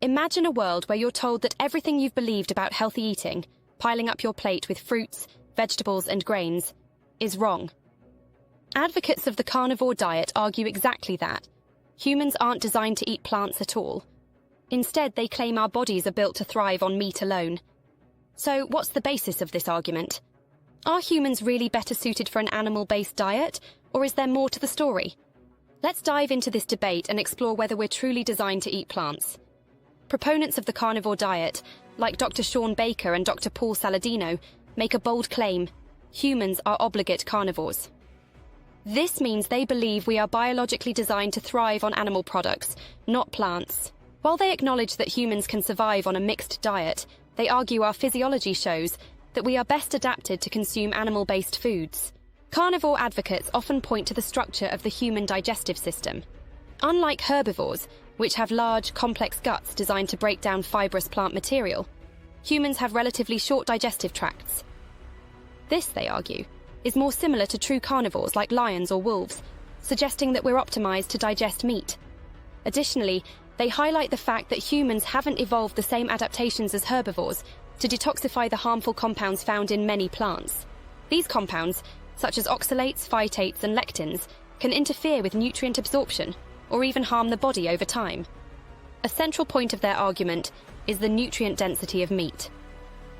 Imagine a world where you're told that everything you've believed about healthy eating, piling up your plate with fruits, vegetables, and grains, is wrong. Advocates of the carnivore diet argue exactly that. Humans aren't designed to eat plants at all. Instead, they claim our bodies are built to thrive on meat alone. So, what's the basis of this argument? Are humans really better suited for an animal-based diet, or is there more to the story? Let's dive into this debate and explore whether we're truly designed to eat plants. Proponents of the carnivore diet, like Dr. Sean Baker and Dr. Paul Saladino, make a bold claim: humans are obligate carnivores. This means they believe we are biologically designed to thrive on animal products, not plants. While they acknowledge that humans can survive on a mixed diet, they argue our physiology shows that we are best adapted to consume animal-based foods. Carnivore advocates often point to the structure of the human digestive system. Unlike herbivores, which have large, complex guts designed to break down fibrous plant material, humans have relatively short digestive tracts. This, they argue, is more similar to true carnivores like lions or wolves, suggesting that we're optimized to digest meat. Additionally, they highlight the fact that humans haven't evolved the same adaptations as herbivores to detoxify the harmful compounds found in many plants. These compounds, such as oxalates, phytates, and lectins, can interfere with nutrient absorption or even harm the body over time. A central point of their argument is the nutrient density of meat.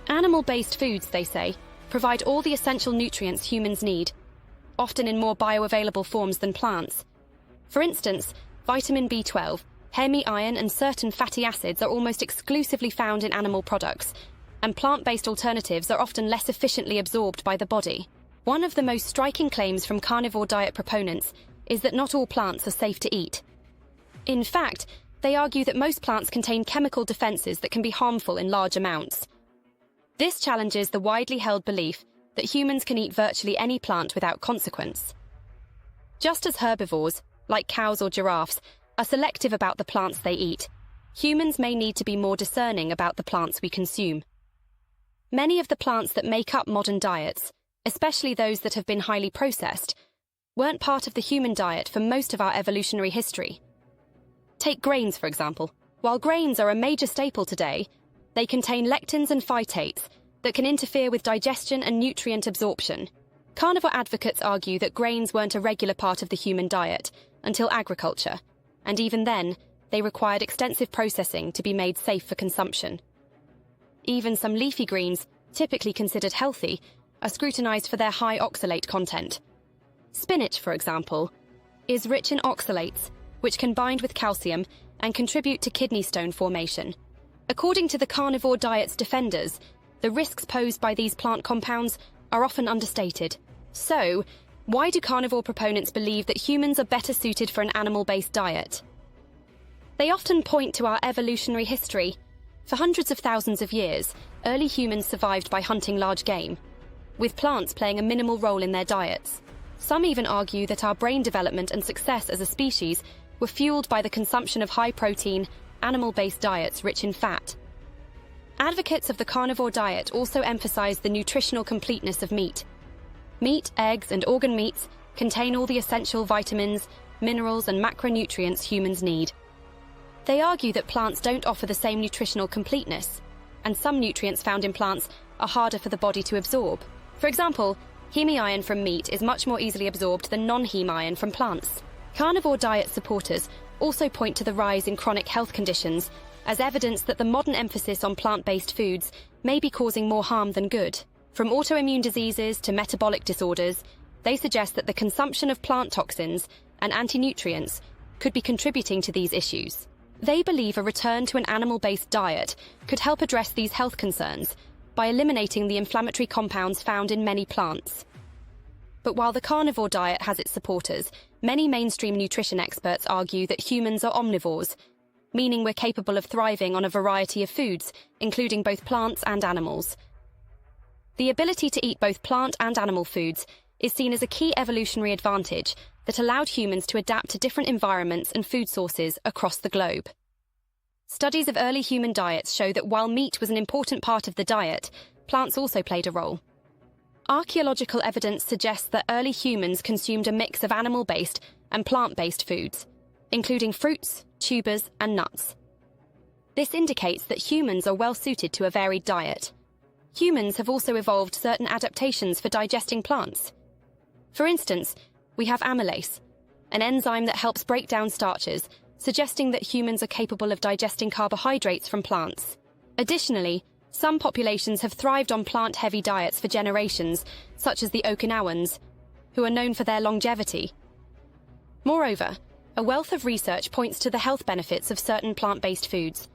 Animal-based foods, they say, provide all the essential nutrients humans need, often in more bioavailable forms than plants. For instance, vitamin B12, hemi-iron, and certain fatty acids are almost exclusively found in animal products, and plant-based alternatives are often less efficiently absorbed by the body. One of the most striking claims from carnivore diet proponents is that not all plants are safe to eat. In fact, they argue that most plants contain chemical defenses that can be harmful in large amounts. This challenges the widely held belief that humans can eat virtually any plant without consequence. Just as herbivores, like cows or giraffes, are selective about the plants they eat, humans may need to be more discerning about the plants we consume. Many of the plants that make up modern diets, especially those that have been highly processed, weren't part of the human diet for most of our evolutionary history. Take grains, for example. While grains are a major staple today, they contain lectins and phytates that can interfere with digestion and nutrient absorption. Carnivore advocates argue that grains weren't a regular part of the human diet until agriculture, and even then, they required extensive processing to be made safe for consumption. Even some leafy greens, typically considered healthy, are scrutinized for their high oxalate content. Spinach, for example, is rich in oxalates, which can bind with calcium and contribute to kidney stone formation. According to the carnivore diet's defenders, the risks posed by these plant compounds are often understated. So, why do carnivore proponents believe that humans are better suited for an animal-based diet? They often point to our evolutionary history. For hundreds of thousands of years, early humans survived by hunting large game, with plants playing a minimal role in their diets. Some even argue that our brain development and success as a species were fueled by the consumption of high-protein, animal-based diets rich in fat. Advocates of the carnivore diet also emphasize the nutritional completeness of meat. Meat, eggs, and organ meats contain all the essential vitamins, minerals, and macronutrients humans need. They argue that plants don't offer the same nutritional completeness, and some nutrients found in plants are harder for the body to absorb. For example, hemi-iron from meat is much more easily absorbed than non-hemi-iron from plants. Carnivore diet supporters also point to the rise in chronic health conditions as evidence that the modern emphasis on plant-based foods may be causing more harm than good. From autoimmune diseases to metabolic disorders, they suggest that the consumption of plant toxins and anti-nutrients could be contributing to these issues. They believe a return to an animal-based diet could help address these health concerns by eliminating the inflammatory compounds found in many plants. But while the carnivore diet has its supporters, many mainstream nutrition experts argue that humans are omnivores, meaning we're capable of thriving on a variety of foods, including both plants and animals. The ability to eat both plant and animal foods is seen as a key evolutionary advantage that allowed humans to adapt to different environments and food sources across the globe. Studies of early human diets show that while meat was an important part of the diet, plants also played a role. Archaeological evidence suggests that early humans consumed a mix of animal-based and plant-based foods, including fruits, tubers, and nuts. This indicates that humans are well suited to a varied diet. Humans have also evolved certain adaptations for digesting plants. For instance, we have amylase, an enzyme that helps break down starches, suggesting that humans are capable of digesting carbohydrates from plants. Additionally, some populations have thrived on plant-heavy diets for generations, such as the Okinawans, who are known for their longevity. Moreover, a wealth of research points to the health benefits of certain plant-based foods.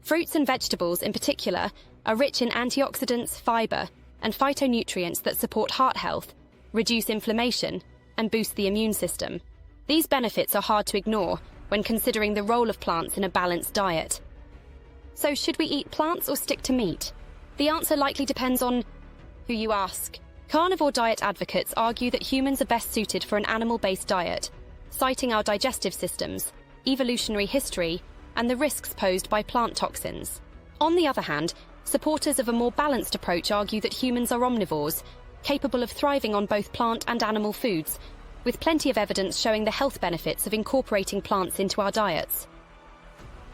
Fruits and vegetables, in particular, are rich in antioxidants, fiber, and phytonutrients that support heart health, reduce inflammation, and boost the immune system. These benefits are hard to ignore when considering the role of plants in a balanced diet. So, should we eat plants or stick to meat? The answer likely depends on who you ask. Carnivore diet advocates argue that humans are best suited for an animal-based diet, citing our digestive systems, evolutionary history, and the risks posed by plant toxins. On the other hand, supporters of a more balanced approach argue that humans are omnivores, capable of thriving on both plant and animal foods, with plenty of evidence showing the health benefits of incorporating plants into our diets.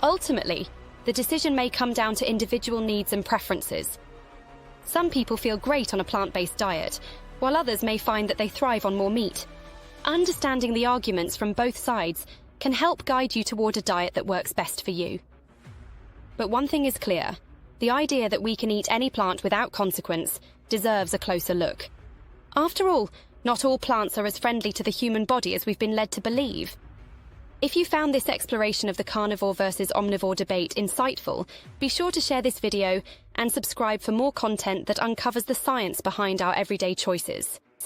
Ultimately, the decision may come down to individual needs and preferences. Some people feel great on a plant-based diet, while others may find that they thrive on more meat. Understanding the arguments from both sides can help guide you toward a diet that works best for you. But one thing is clear: the idea that we can eat any plant without consequence deserves a closer look. After all, not all plants are as friendly to the human body as we've been led to believe. If you found this exploration of the carnivore versus omnivore debate insightful, be sure to share this video and subscribe for more content that uncovers the science behind our everyday choices.